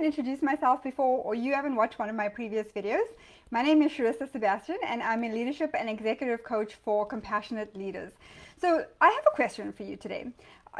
haven't introduced myself before or you haven't watched one of my previous videos, my name is Sharissa Sebastian and I'm a leadership and executive coach for compassionate leaders. So I have a question for you today.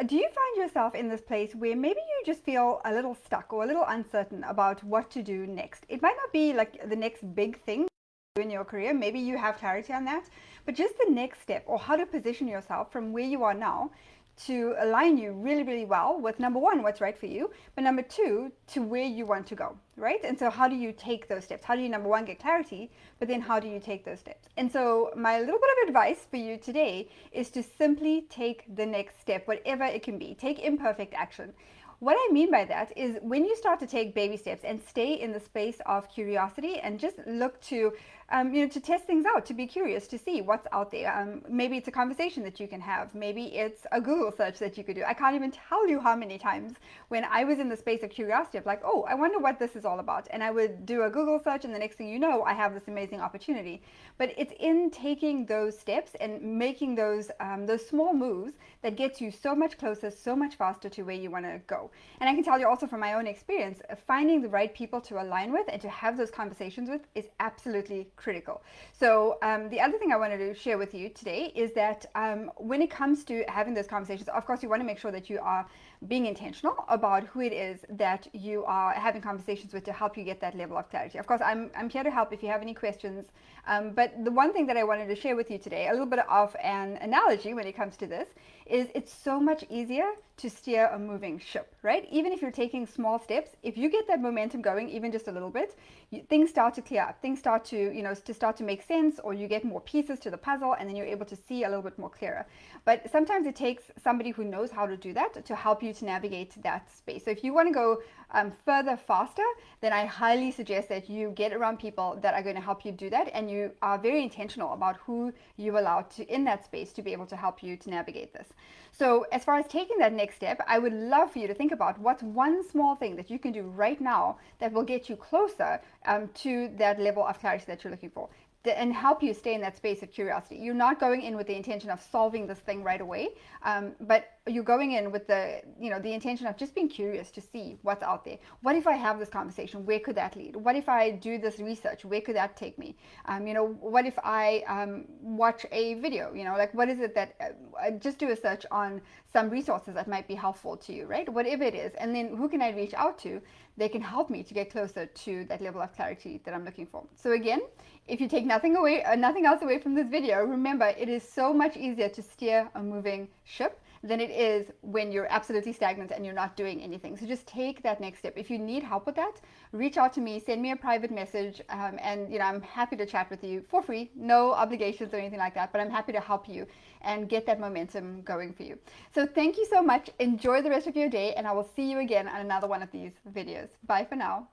Do you find yourself in this place where maybe you just feel a little stuck or a little uncertain about what to do next? It might not be like the next big thing in your career, maybe you have clarity on that, but just the next step or how to position yourself from where you are now to align you really, really well with number one, what's right for you, but number two, to where you want to go, right? And so how do you take those steps? How do you, number one, get clarity, but then how do you take those steps? And so my little bit of advice for you today is to simply take the next step, whatever it can be. Take imperfect action. What I mean by that is when you start to take baby steps and stay in the space of curiosity and just look to, to test things out, to be curious, to see what's out there. Maybe it's a conversation that you can have. Maybe it's a Google search that you could do. I can't even tell you how many times when I was in the space of curiosity of like, oh, I wonder what this is all about. And I would do a Google search and the next thing you know, I have this amazing opportunity. But it's in taking those steps and making those small moves that gets you so much closer, so much faster to where you want to go. And I can tell you also from my own experience, finding the right people to align with and to have those conversations with is absolutely critical. So the other thing I wanted to share with you today is that when it comes to having those conversations, of course, you want to make sure that you are being intentional about who it is that you are having conversations with to help you get that level of clarity. Of course, I'm here to help if you have any questions. But the one thing that I wanted to share with you today, a little bit of an analogy when it comes to this, is it's so much easier to steer a moving ship, right? Even if you're taking small steps, if you get that momentum going, even just a little bit, things start to clear up. Things start to make sense, or you get more pieces to the puzzle, and then you're able to see a little bit more clearer. But sometimes it takes somebody who knows how to do that to help you to navigate that space. So if you want to go further faster, then I highly suggest that you get around people that are going to help you do that, and you are very intentional about who you allow to in that space to be able to help you to navigate this. So as far as taking that next step, I would love for you to think about what's one small thing that you can do right now that will get you closer to that level of clarity that you're looking for, and help you stay in that space of curiosity. You're not going in with the intention of solving this thing right away, but you're going in with the intention of just being curious to see what's out there. What if I have this conversation? Where could that lead? What if I do this research? Where could that take me? What if I watch a video? Like what is it that just do a search on some resources that might be helpful to you, right? Whatever it is, and then who can I reach out to? They can help me to get closer to that level of clarity that I'm looking for. So again, if you take nothing else away from this video, remember it is so much easier to steer a moving ship than it is when you're absolutely stagnant and you're not doing anything. So just take that next step. If you need help with that, reach out to me, send me a private message, and I'm happy to chat with you for free, no obligations or anything like that, but I'm happy to help you and get that momentum going for you. So thank you so much. Enjoy the rest of your day, and I will see you again on another one of these videos. Bye for now.